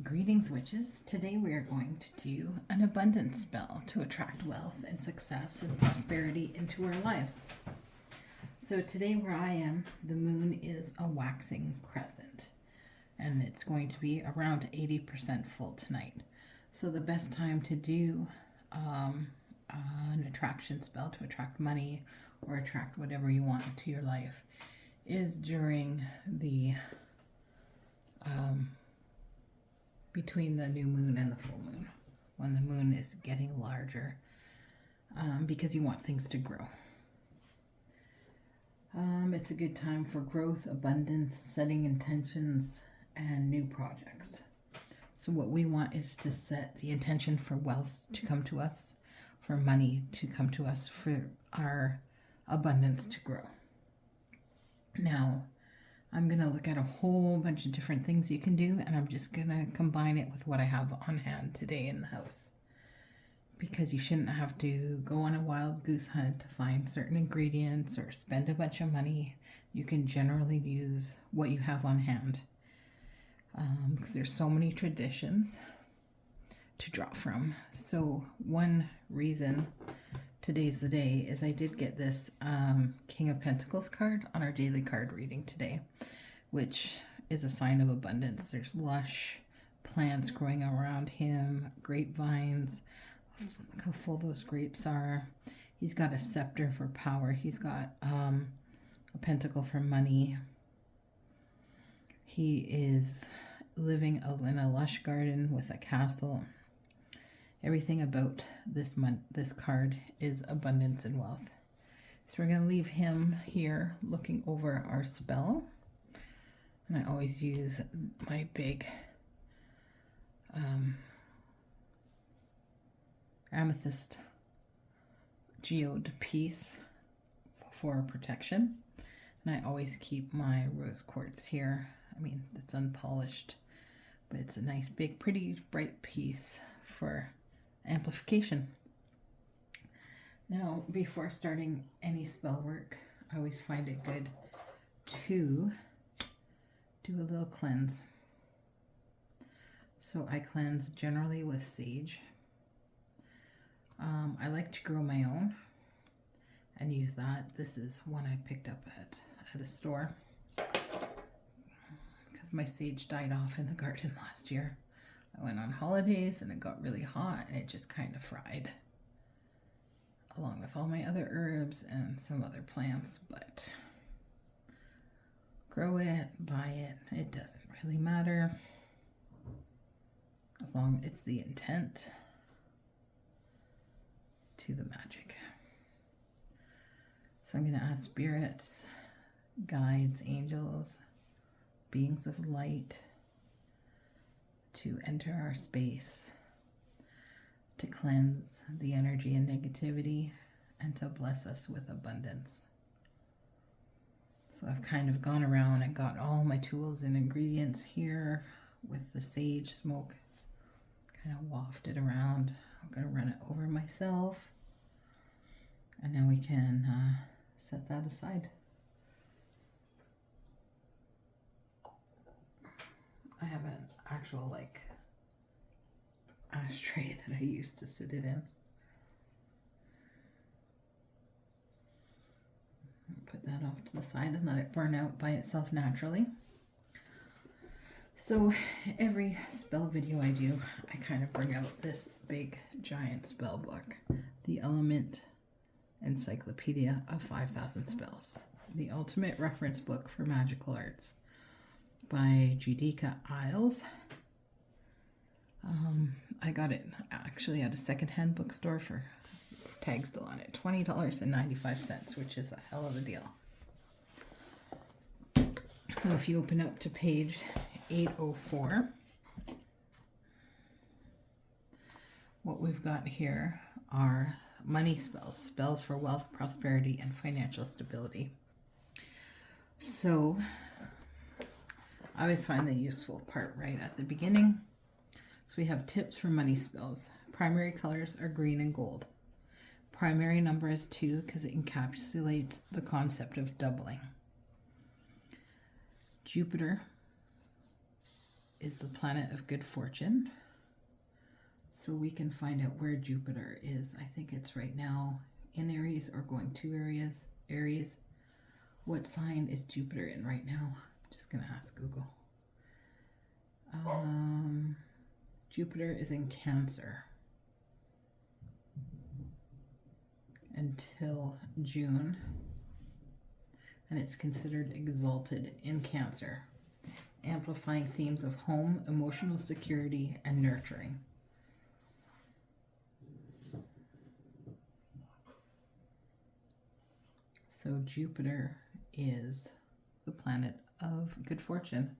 Greetings, witches. Today we are going to do an abundance spell to attract wealth and success and prosperity into our lives. So today where I am, the moon is a waxing crescent and it's going to be around 80% full tonight. So the best time to do an attraction spell to attract money or attract whatever you want into your life is during the between the new moon and the full moon, when the moon is getting larger, because you want things to grow. It's a good time for growth, abundance, setting intentions, and new projects. So what we want is to set the intention for wealth to come to us, for money to come to us, for our abundance to grow. Now, I'm going to look at a whole bunch of different things you can do, and I'm just going to combine it with what I have on hand today in the house. Because you shouldn't have to go on a wild goose hunt to find certain ingredients or spend a bunch of money. You can generally use what you have on hand. Because there's so many traditions to draw from. So one reason today's the day is I did get this King of Pentacles card on our daily card reading today, which is a sign of abundance. There's lush plants growing around him, grapevines. Look how full those grapes are. He's got a scepter for power. He's got a pentacle for money. He is living in a lush garden with a castle. Everything about this card is abundance and wealth. So we're going to leave him here looking over our spell. And I always use my big amethyst geode piece for protection. And I always keep my rose quartz here. I mean, it's unpolished, but it's a nice, big, pretty, bright piece for amplification. Now, before starting any spell work, I always find it good to do a little cleanse. So I cleanse generally with sage. I like to grow my own and use that. This is one I picked up at a store because my sage died off in the garden last year. I went on holidays and it got really hot and it just kind of fried, along with all my other herbs and some other plants. But grow it, buy it, it doesn't really matter, as long as it's the intent to the magic. So I'm going to ask spirits, guides, angels, beings of light to enter our space, to cleanse the energy and negativity, and to bless us with abundance. So I've kind of gone around and got all my tools and ingredients here with the sage smoke kind of wafted around. I'm going to run it over myself, and now we can set that aside. I have an actual ashtray that I used to sit it in. Put that off to the side and let it burn out by itself naturally. So every spell video I do, I kind of bring out this big giant spell book, the Element Encyclopedia of 5,000 Spells, the ultimate reference book for magical arts by Judika Isles. I got it actually at a secondhand bookstore for, tag still on it, $20.95, which is a hell of a deal. So if you open up to page 804, what we've got here are money spells, spells for wealth, prosperity, and financial stability. So I always find the useful part right at the beginning. So we have tips for money spells. Primary colors are green and gold. Primary number is 2 because it encapsulates the concept of doubling. Jupiter is the planet of good fortune. So we can find out where Jupiter is. I think it's right now in Aries or going to Aries. What sign is Jupiter in right now? I'm just going to ask Google. Jupiter is in Cancer until June, and it's considered exalted in Cancer, amplifying themes of home, emotional security, and nurturing. So Jupiter is the planet of good fortune.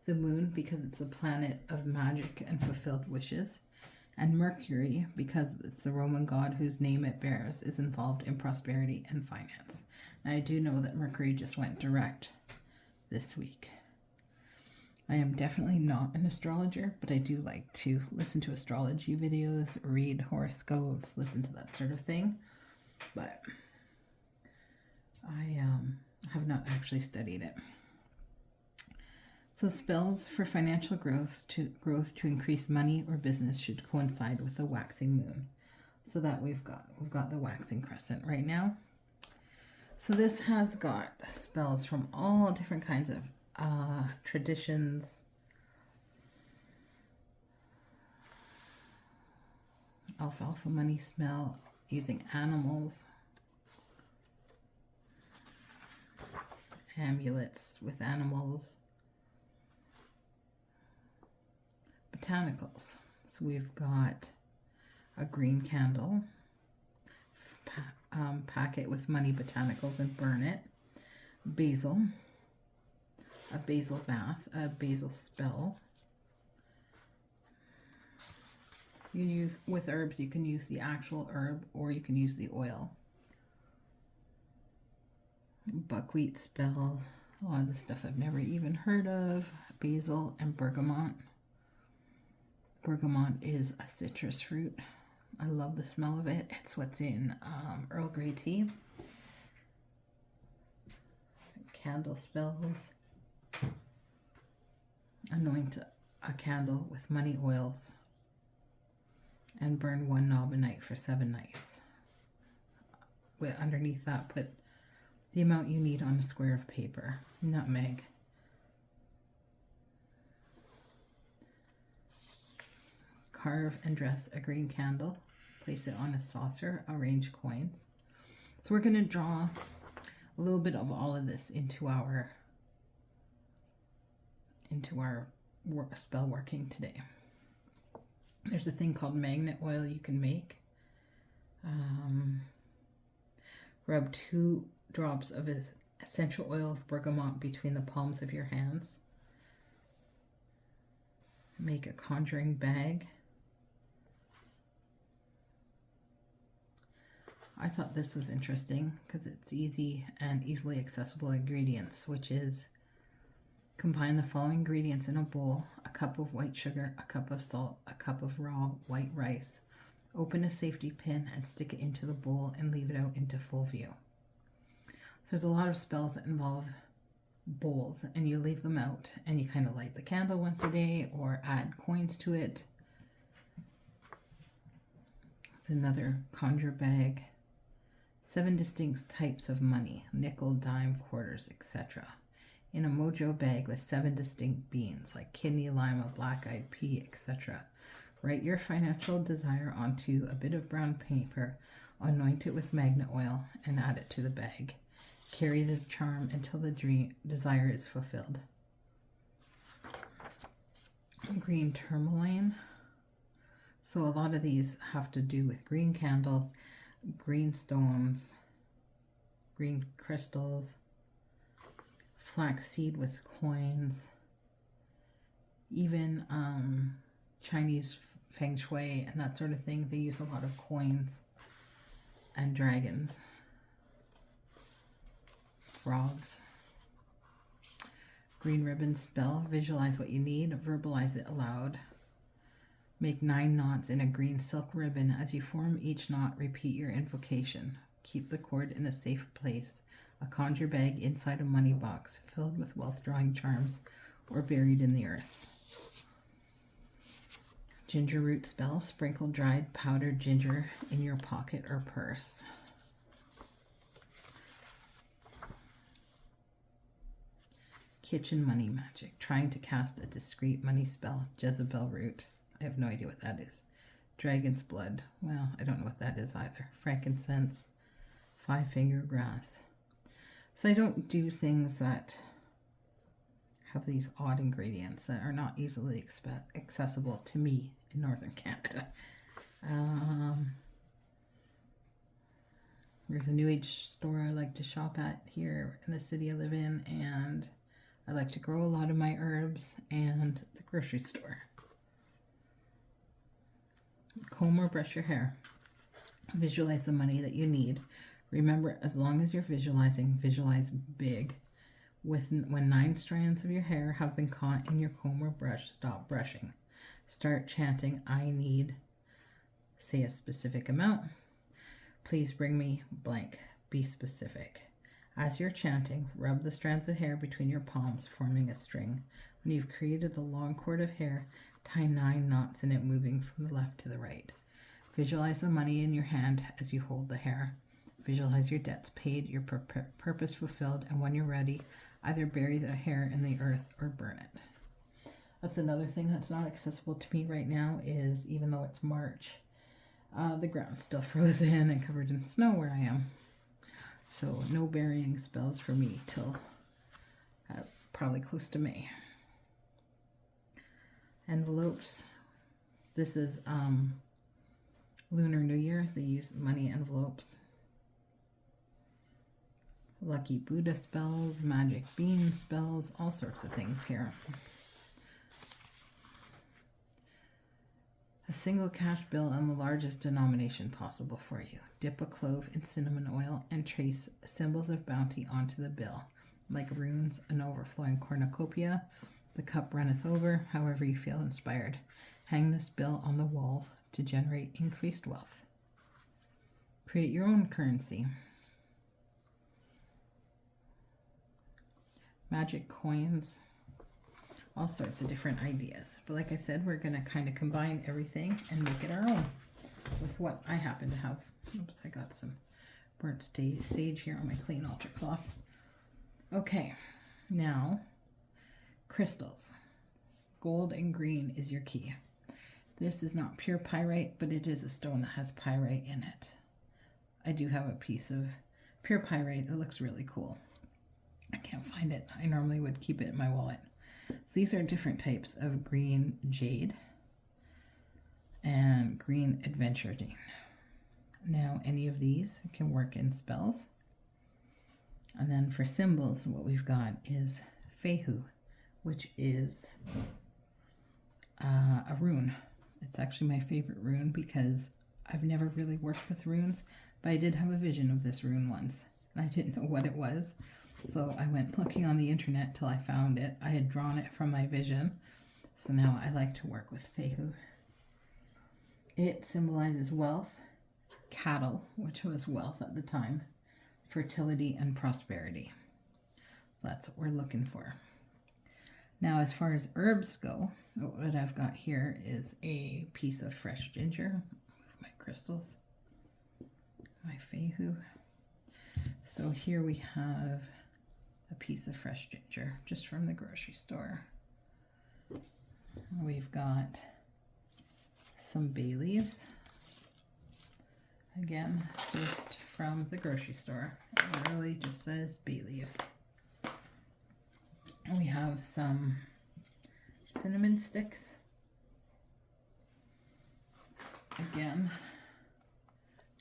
The moon, because it's a planet of magic and fulfilled wishes. And Mercury, because it's the Roman god whose name it bears, is involved in prosperity and finance. Now, I do know that Mercury just went direct this week. I am definitely not an astrologer, but I do like to listen to astrology videos, read horoscopes, listen to that sort of thing. But I have not actually studied it. So spells for financial growth to increase money or business should coincide with the waxing moon. So that we've got the waxing crescent right now. So this has got spells from all different kinds of traditions. Alfalfa money spell using animals. Amulets with animals. Botanicals. So we've got a green candle, pack it with money botanicals and burn it. Basil, a basil bath, a basil spell. You use with herbs, you can use the actual herb or you can use the oil. Buckwheat spell, a lot of the stuff I've never even heard of. Basil and bergamot. Bergamot is a citrus fruit. I love the smell of it. It's what's in Earl Grey tea. Candle spells. Anoint a candle with money oils and burn one knob a night for 7 nights. Underneath that, put the amount you need on a square of paper. Nutmeg. Carve and dress a green candle. Place it on a saucer. Arrange coins. So we're going to draw a little bit of all of this into our spell working today. There's a thing called magnet oil you can make. Rub 2 drops of essential oil of bergamot between the palms of your hands. Make a conjuring bag. I thought this was interesting because it's easy and easily accessible ingredients, which is combine the following ingredients in a bowl: a cup of white sugar, a cup of salt, a cup of raw white rice. Open a safety pin and stick it into the bowl and leave it out into full view. There's a lot of spells that involve bowls, and you leave them out and you kind of light the candle once a day or add coins to it. It's another conjure bag. 7 distinct types of money: nickel, dime, quarters, etc. In a mojo bag with 7 distinct beans like kidney, lima, black-eyed pea, etc. Write your financial desire onto a bit of brown paper, anoint it with magnet oil, and add it to the bag. Carry the charm until the desire is fulfilled. Green tourmaline. So a lot of these have to do with green candles, green stones, green crystals, flaxseed with coins, even Chinese feng shui and that sort of thing. They use a lot of coins and dragons, frogs. Green ribbon spell. Visualize what you need, verbalize it aloud. Make 9 knots in a green silk ribbon. As you form each knot, repeat your invocation. Keep the cord in a safe place. A conjure bag inside a money box filled with wealth drawing charms or buried in the earth. Ginger root spell. Sprinkle dried powdered ginger in your pocket or purse. Kitchen money magic. Trying to cast a discreet money spell. Jezebel root. I have no idea what that is. Dragon's blood. Well, I don't know what that is either. Frankincense. Five-finger grass. So I don't do things that have these odd ingredients that are not easily accessible to me in Northern Canada. There's a New Age store I like to shop at here in the city I live in, and I like to grow a lot of my herbs, and the grocery store. Comb or brush your hair. Visualize the money that you need. Remember, as long as you're visualizing, visualize big. When 9 strands of your hair have been caught in your comb or brush, stop brushing. Start chanting, I need, say a specific amount. Please bring me blank. Be specific. As you're chanting, rub the strands of hair between your palms, forming a string. When you've created a long cord of hair, tie 9 knots in it, moving from the left to the right. Visualize the money in your hand as you hold the hair. Visualize your debts paid, your purpose fulfilled, and when you're ready, either bury the hair in the earth or burn it. That's another thing that's not accessible to me right now is, even though it's March, the ground's still frozen and covered in snow where I am. So no burying spells for me till probably close to May. Envelopes. This is Lunar New Year. They use money envelopes. Lucky Buddha spells, magic bean spells, all sorts of things here. A single cash bill in the largest denomination possible for you. Dip a clove in cinnamon oil and trace symbols of bounty onto the bill, like runes, an overflowing cornucopia. The cup runneth over, however you feel inspired. Hang this bill on the wall to generate increased wealth. Create your own currency. Magic coins, all sorts of different ideas. But like I said, we're going to kind of combine everything and make it our own with what I happen to have. Oops, I got some burnt sage here on my clean altar cloth. Okay, now crystals. Gold and green is your key. This is not pure pyrite, but it is a stone that has pyrite in it. I do have a piece of pure pyrite. It looks really cool. I can't find it. I normally would keep it in my wallet. So these are different types of green jade and green adventurine. Now, any of these can work in spells. And then for symbols, what we've got is Fehu, which is a rune. It's actually my favorite rune because I've never really worked with runes, but I did have a vision of this rune once, and I didn't know what it was. So I went looking on the internet till I found it. I had drawn it from my vision. So now I like to work with Fehu. It symbolizes wealth, cattle, which was wealth at the time, fertility, and prosperity. That's what we're looking for. Now, as far as herbs go, what I've got here is a piece of fresh ginger. Move my crystals, my Fehu. So here we have a piece of fresh ginger just from the grocery store. We've got some bay leaves, again just from the grocery store. It literally just says bay leaves. We have some cinnamon sticks, again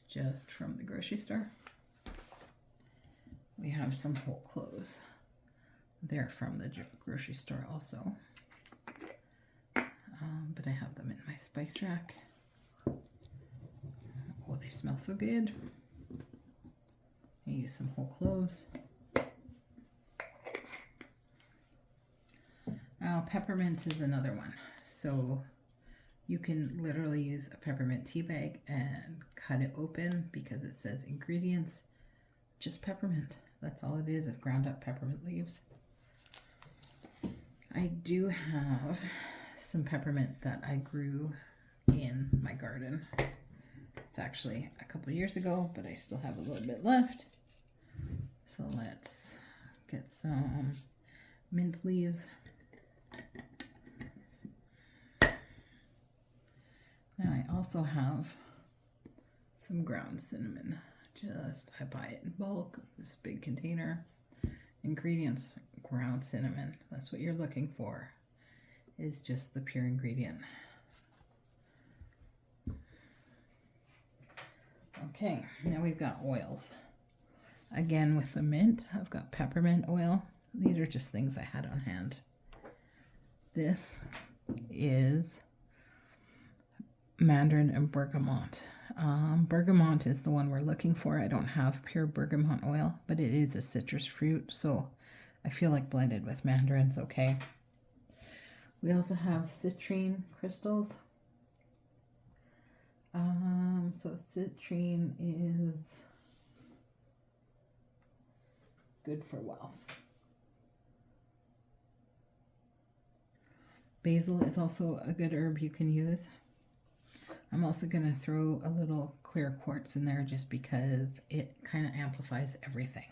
just from the grocery store. We have some whole cloves. They're from the grocery store also. But I have them in my spice rack. Oh, they smell so good. I use some whole cloves. Now, peppermint is another one. So you can literally use a peppermint tea bag and cut it open because it says ingredients. Just peppermint. That's all it is ground up peppermint leaves. I do have some peppermint that I grew in my garden. It's actually a couple years ago, but I still have a little bit left. So let's get some mint leaves. Now I also have some ground cinnamon. I buy it in bulk, this big container. Ingredients, ground cinnamon. That's what you're looking for, is just the pure ingredient. Okay, now we've got oils. Again, with the mint, I've got peppermint oil. These are just things I had on hand. This is mandarin and bergamot. Bergamot is the one we're looking for. I don't have pure bergamot oil, but it is a citrus fruit, so I feel like blended with mandarin's okay. We also have citrine crystals. So citrine is good for wealth. Basil is also a good herb you can use. I'm also going to throw a little clear quartz in there just because it kind of amplifies everything.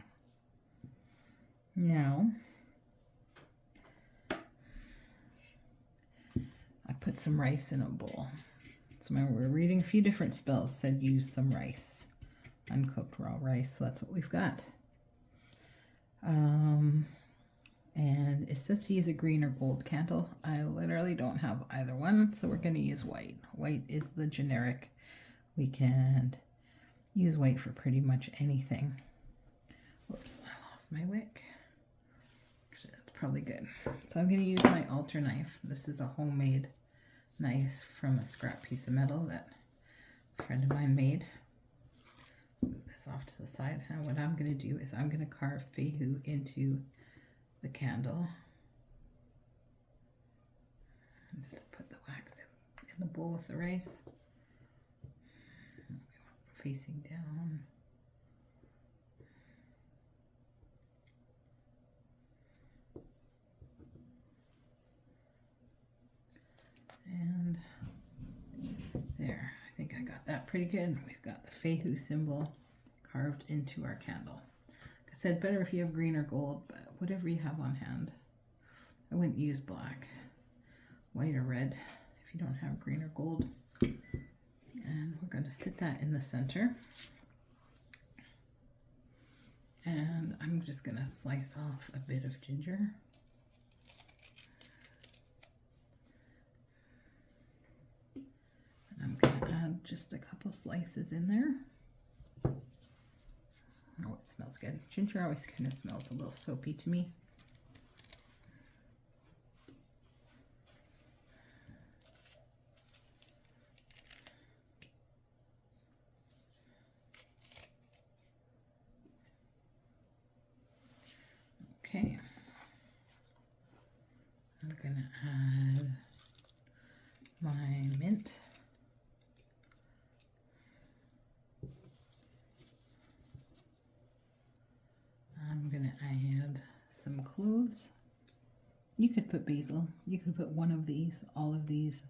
Now, I put some rice in a bowl. So we're reading a few different spells, said use some rice, uncooked raw rice. So that's what we've got. And it says to use a green or gold candle. I literally don't have either one, so we're going to use white. White is the generic. We can use white for pretty much anything. Whoops, I lost my wick. That's probably good. So I'm going to use my altar knife. This is a homemade knife from a scrap piece of metal that a friend of mine made. Move this off to the side. And what I'm going to do is I'm going to carve Fehu into the candle. And just put the wax in the bowl with the rice. Facing down. And there, I think I got that pretty good. We've got the Fehu symbol carved into our candle. Like I said, better if you have green or gold, but whatever you have on hand. I wouldn't use black, white or red if you don't have green or gold. And we're going to sit that in the center. And I'm just going to slice off a bit of ginger. And I'm going to add just a couple slices in there. Oh, it smells good. Ginger always kind of smells a little soapy to me. Okay. I'm going to add my mint. I'm going to add some cloves. You could put basil. You could put one of these, all of these,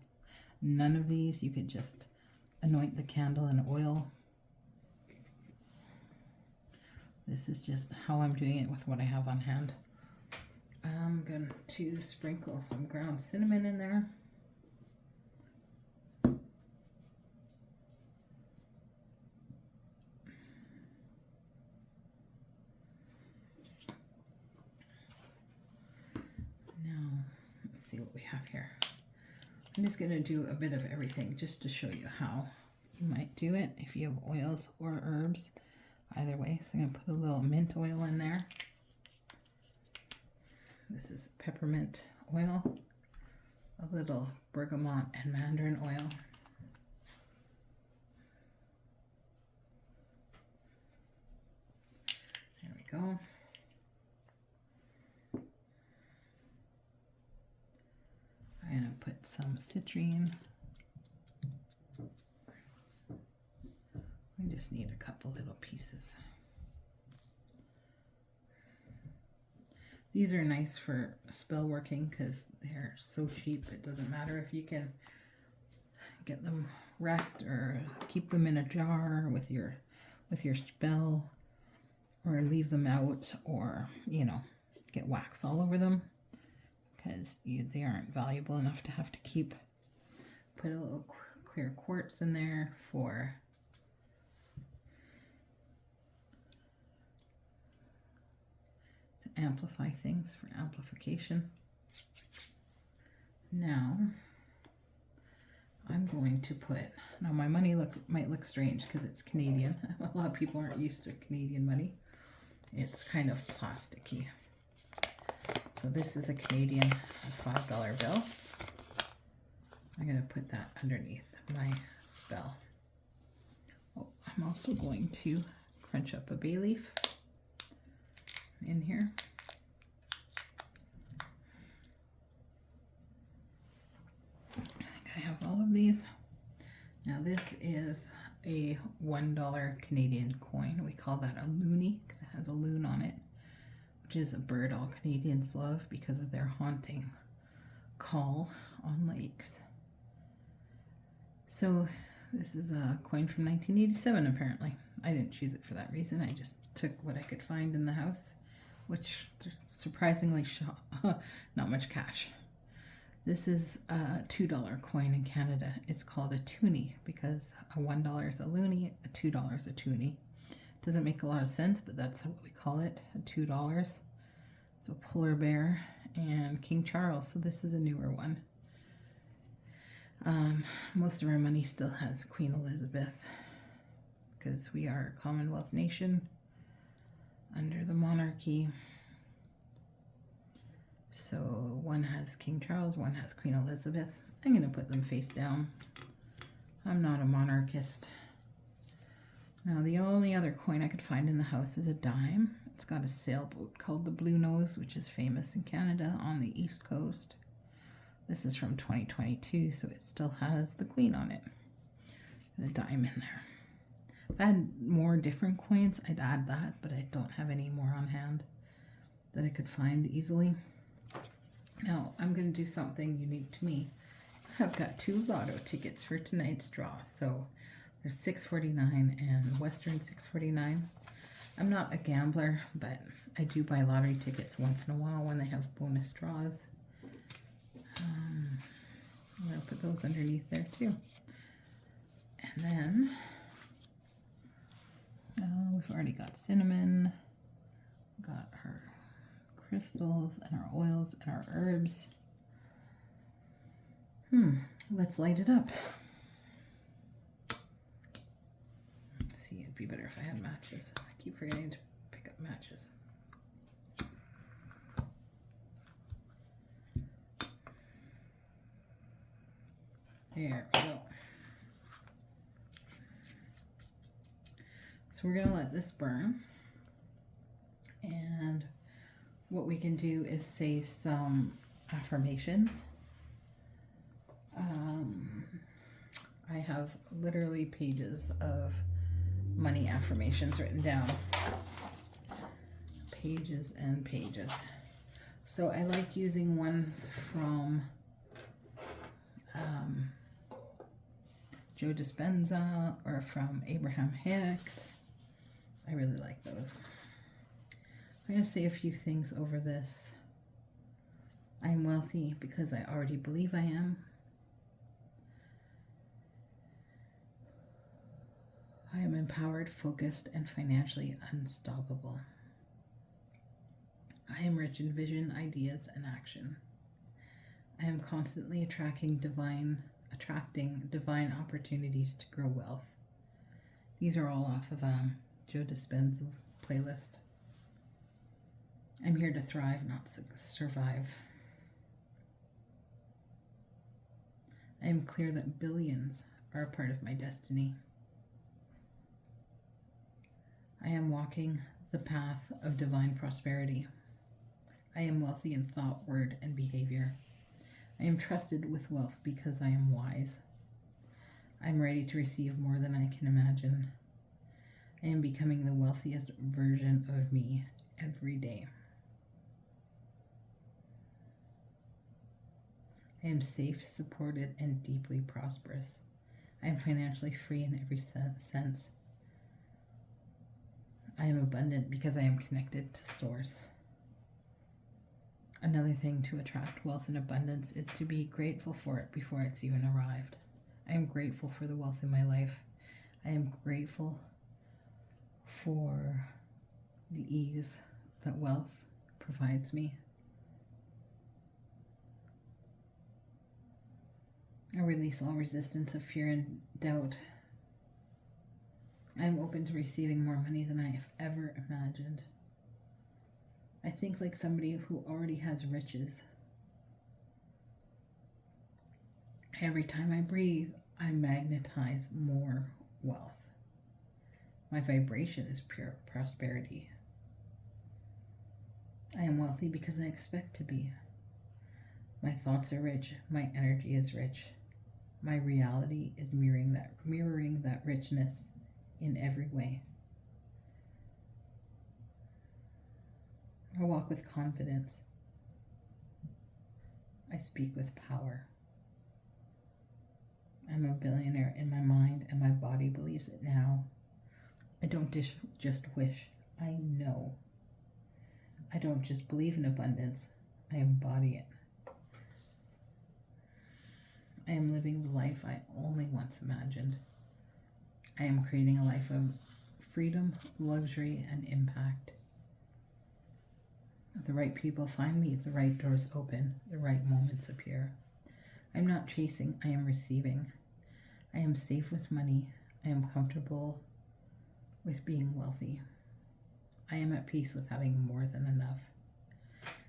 none of these. You could just anoint the candle in oil. This is just how I'm doing it with what I have on hand. I'm going to sprinkle some ground cinnamon in there. Now, let's see what we have here. I'm just going to do a bit of everything just to show you how you might do it if you have oils or herbs. Either way, so I'm going to put a little mint oil in there. This is peppermint oil, a little bergamot and mandarin oil. There we go. I'm going to put some citrine. We just need a couple little pieces. These are nice for spell working because they're so cheap. It doesn't matter if you can get them wrecked or keep them in a jar with your spell, or leave them out, or get wax all over them, because they aren't valuable enough to have to keep. Put a little clear quartz in there to amplify things, for amplification. Now I'm going to put, now my money might look strange because it's Canadian. A lot of people aren't used to Canadian money. It's kind of plasticky. So this is a Canadian $5 bill. I'm going to put that underneath my spell. Oh, I'm also going to crunch up a bay leaf in here. I have all of these. Now this is a $1 Canadian coin. We call that a loonie because it has a loon on it, which is a bird all Canadians love because of their haunting call on lakes. So this is a coin from 1987 apparently. I didn't choose it for that reason. I just took what I could find in the house, which there's surprisingly not much cash. This is a $2 coin in Canada. It's called a toonie because a $1 is a loonie, a $2 is a toonie. Doesn't make a lot of sense, but that's what we call it, a $2. It's a polar bear and King Charles, so this is a newer one. Most of our money still has Queen Elizabeth because we are a Commonwealth nation under the monarchy. So one has King Charles, one has Queen Elizabeth. I'm going to put them face down. I'm not a monarchist. Now the only other coin I could find in the house is a dime. It's got a sailboat called the Blue Nose, which is famous in Canada on the East Coast. This is from 2022, so it still has the Queen on it. And a dime in there. If I had more different coins, I'd add that, but I don't have any more on hand that I could find easily. Now, I'm going to do something unique to me. I've got 2 lotto tickets for tonight's draw. So there's 649 and Western 649. I'm not a gambler, but I do buy lottery tickets once in a while when they have bonus draws. I'm going to put those underneath there too. And then we've already got cinnamon, got our crystals and our oils and our herbs. Let's light it up. Let's see, it'd be better if I had matches. I keep forgetting to pick up matches. There we go. So we're going to let this burn. And what we can do is say some affirmations. I have literally pages of money affirmations written down. Pages and pages. So I like using ones from Joe Dispenza or from Abraham Hicks. I really like those. I'm going to say a few things over this. I am wealthy because I already believe I am. I am empowered, focused, and financially unstoppable. I am rich in vision, ideas, and action. I am constantly attracting divine opportunities to grow wealth. These are all off of Joe Dispenza playlist. I'm here to thrive, not survive. I am clear that billions are a part of my destiny. I am walking the path of divine prosperity. I am wealthy in thought, word, and behavior. I am trusted with wealth because I am wise. I am ready to receive more than I can imagine. I am becoming the wealthiest version of me every day. I am safe, supported, and deeply prosperous. I am financially free in every sense. I am abundant because I am connected to Source. Another thing to attract wealth and abundance is to be grateful for it before it's even arrived. I am grateful for the wealth in my life. I am grateful for the ease that wealth provides me. I release all resistance of fear and doubt. I am open to receiving more money than I have ever imagined. I think like somebody who already has riches. Every time I breathe, I magnetize more wealth. My vibration is pure prosperity. I am wealthy because I expect to be. My thoughts are rich. My energy is rich. My reality is mirroring that richness in every way. I walk with confidence. I speak with power. I'm a billionaire in my mind, and my body believes it now. I don't just wish, I know. I don't just believe in abundance, I embody it. I am living the life I only once imagined. I am creating a life of freedom, luxury, and impact. The right people find me, the right doors open, the right moments appear. I'm not chasing, I am receiving. I am safe with money. I am comfortable with being wealthy. I am at peace with having more than enough.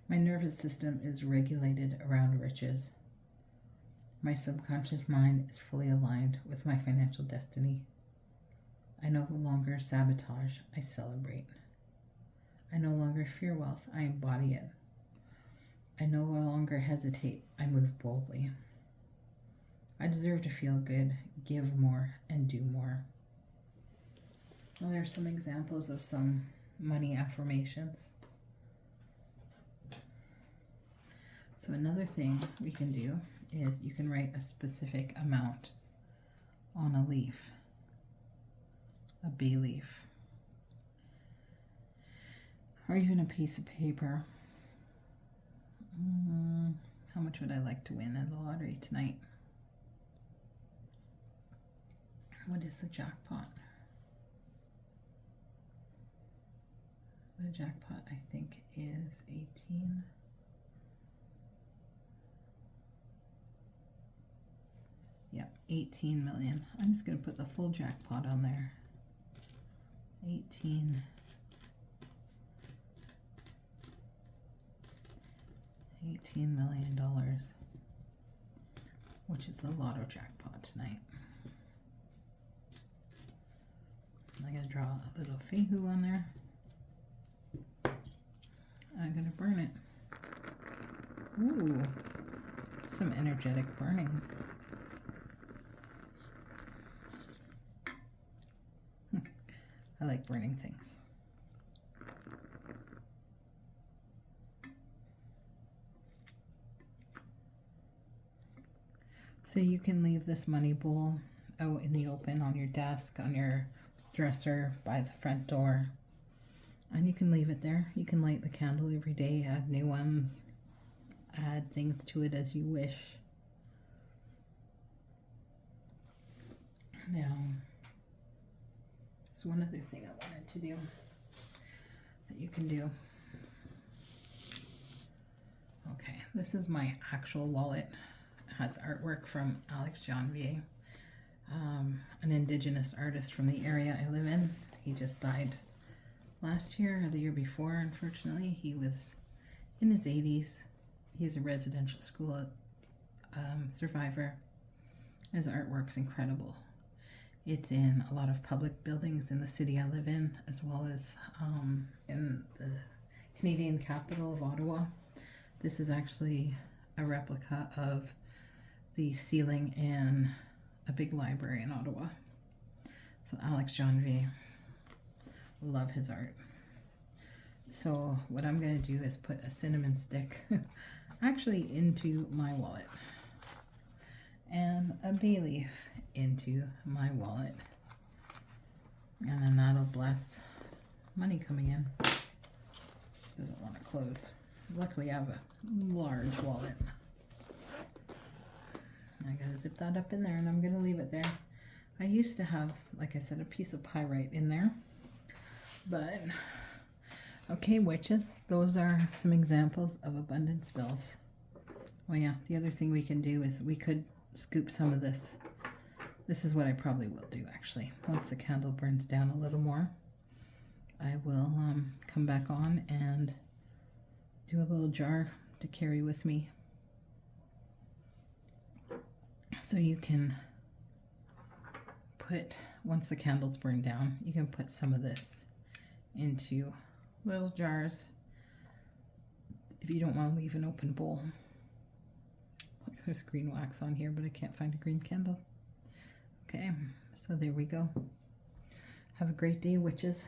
My nervous system is regulated around riches. My subconscious mind is fully aligned with my financial destiny. I no longer sabotage, I celebrate. I no longer fear wealth, I embody it. I no longer hesitate, I move boldly. I deserve to feel good, give more, and do more. Well, there are some examples of some money affirmations. So another thing we can do is you can write a specific amount on a leaf, a bay leaf, or even a piece of paper. How much would I like to win in the lottery tonight? What is the jackpot? The jackpot, I think, is 18. Yep, 18 million. I'm just going to put the full jackpot on there. 18 million, which is the lotto jackpot tonight. I'm going to draw a little fehu on there. I'm going to burn it. Ooh, some energetic burning. I like burning things. So you can leave this money bowl out in the open on your desk, on your dresser, by the front door. And you can leave it there. You can light the candle every day, add new ones, add things to it as you wish. Now, there's one other thing I wanted to do that you can do. Okay, this is my actual wallet. It has artwork from Alex Janvier, an Indigenous artist from the area I live in. He just died last year or the year before, unfortunately. He was in his 80s. He's a residential school survivor. His artwork's incredible. It's in a lot of public buildings in the city I live in, as well as in the Canadian capital of Ottawa. This is actually a replica of the ceiling in a big library in Ottawa. So Alex Janvier, love his art. So what I'm going to do is put a cinnamon stick actually into my wallet and a bay leaf into my wallet. And then that'll bless money coming in. Doesn't want to close. Luckily I have a large wallet. I gotta zip that up in there and I'm gonna leave it there. I used to have, like I said, a piece of pyrite in there. But, okay, witches, those are some examples of abundance bills. Well, yeah, the other thing we can do is we could scoop some of this. This is what I probably will do, actually. Once the candle burns down a little more, I will come back on and do a little jar to carry with me. So you can put, once the candles burn down, you can put some of this into little jars if you don't want to leave an open bowl. There's green wax on here, but I can't find a green candle. Okay, so there we go. Have a great day, witches.